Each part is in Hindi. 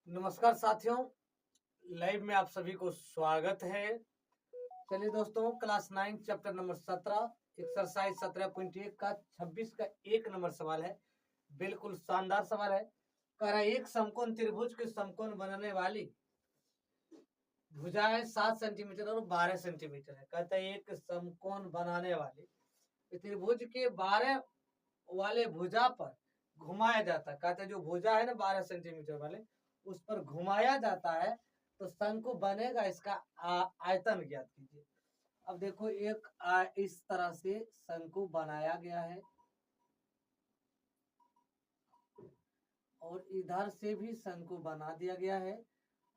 नमस्कार साथियों, लाइव में आप सभी को स्वागत है। चलिए दोस्तों, क्लास 9 चैप्टर नंबर 17 एक्सरसाइज 17.1 का 26 का 1 नंबर सवाल है। बिल्कुल शानदार सवाल है। कह रहा है एक समकोण त्रिभुज के समकोण बनाने वाली भुजाएं 7 सेंटीमीटर और 12 सेंटीमीटर है। कहता है एक समकोण बनाने वाली त्रिभुज के 12 वाले भुजा पर घुमाया जाता है। कहते हैं जो भुजा है ना 12 सेंटीमीटर वाले, उस पर घुमाया जाता है तो शंकु बनेगा। इसका आयतन ज्ञात कीजिए। अब देखो एक इस तरह से शंकु बनाया गया है और इधर से भी शंकु बना दिया गया है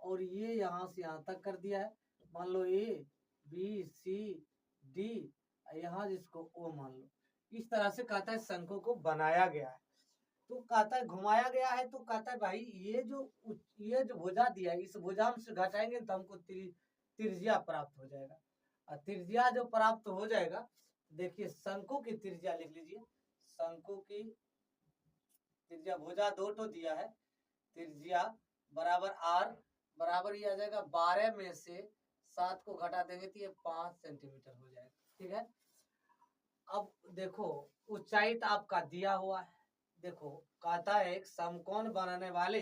और ये यहाँ से यहाँ तक कर दिया है। मान लो ए बी सी डी, यहाँ जिसको ओ मान लो। इस तरह से कहता है शंकु को बनाया गया है। तो कहता है घुमाया गया है, तो कहता है भाई ये जो भुजा दिया है इस भुजा से घटाएंगे तो हमको त्रिज्या प्राप्त हो जाएगा। और त्रिज्या जो प्राप्त हो जाएगा, देखिए शंकु की त्रिज्या लिख लीजिए। शंकु की त्रिज्या भुजा 2 तो दिया है, त्रिज्या बराबर आर बराबर ये आ जाएगा 12 में से 7 को घटा देंगे तो ये 5 सेंटीमीटर हो जाएगा। ठीक है। अब देखो ऊंचाई तो आपका दिया हुआ है। देखो कहता है एक समकोण बनाने वाले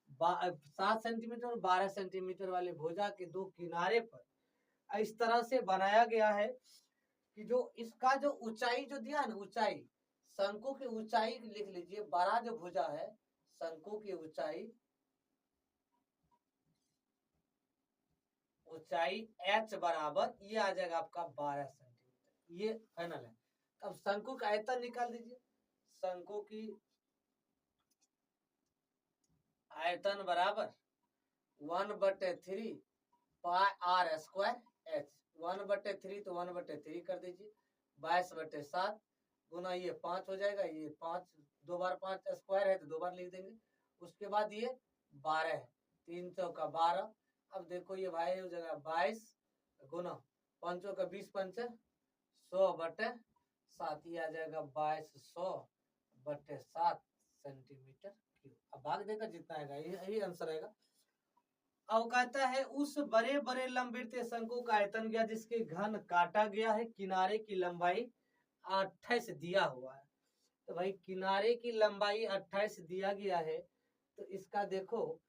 7 सेंटीमीटर और 12 सेंटीमीटर वाले भुजा के दो किनारे पर इस तरह से बनाया गया है कि जो इसका जो ऊंचाई जो दिया है ना, ऊंचाई शंकु की ऊंचाई लिख लीजिए। बड़ा जो भुजा है शंकु की ऊंचाई h बराबर ये आ जाएगा आपका 12 सेंटीमीटर। ये फाइनल है। अब शंकु का आयतन निकाल दीजिए। शंकु की आयतन बराबर 1/3 पाई आर स्क्वायर एच। 1/3 तो 1/3 कर दीजिए। 22/7 गुना ये 5 हो जाएगा। ये 5 2 बार 5 स्क्वायर है तो 2 बार लिख देंगे। उसके बाद ये 12 है, 3 चौका 12। अब देखो ये भाई हो जाएगा 22 गुना 5 चौका 20 पंच 100/7। ये आ जाएगा 2200/7 सेंटीमीटर क्यूब। अब भाग देगा जितना आएगा यही आंसर आएगा। अब कहता है उस बड़े बड़े लंबवृत्तीय शंकु का आयतन गया जिसके घन काटा गया है। किनारे की लंबाई 28 दिया हुआ है। तो भाई किनारे की लंबाई 28 दिया गया है, तो इसका देखो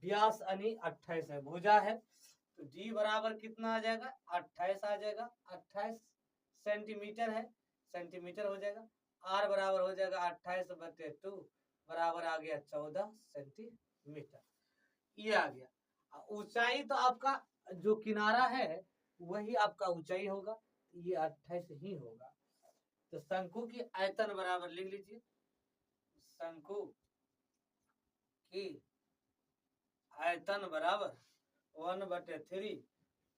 व्यास यानी 28 है, भुजा है तो डी बराबर कितना आ जाएगा 28 आ जाएगा। 28 सेंटीमीटर है, सेंटीमीटर हो जाएगा। आर बराबर हो जाएगा 28/2 बराबर आ गया 14 सेंटीमीटर। ये आ गया। ऊंचाई तो आपका जो किनारा है वही आपका ऊंचाई होगा, ये 28 ही होगा। तो शंकु की आयतन बराबर लिख लीजिए। शंकु की आयतन बराबर 1/3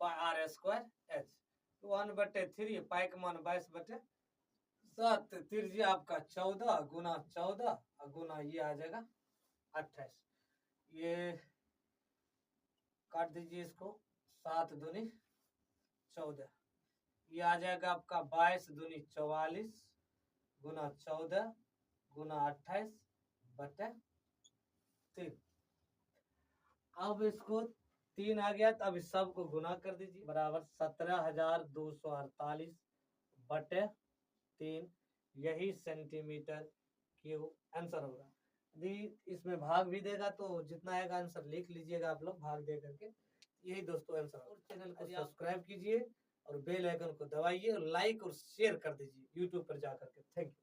पाई आर स्क्वायर एच। 1/3 पाई का मान 22/7, त्रिज्या आपका 14 गुना 14 गुना ये आ जाएगा 28। ये काट दीजिए इसको, 7 दूनी 14। ये आ जाएगा आपका 22 दूनी 44 गुना 14 गुना 28/3। अब इसको 3 आ गया तो अब इस सब को गुना कर दीजिए बराबर 17,248/3। यही सेंटीमीटर क्यूब आंसर होगा। यदि इसमें भाग भी देगा तो जितना आएगा आंसर लिख लीजिएगा आप लोग भाग दे करके। यही दोस्तों आंसर। और चैनल को सब्सक्राइब कीजिए और बेल आइकन को दबाइए और लाइक और शेयर कर दीजिए यूट्यूब पर जाकर के। Thank you.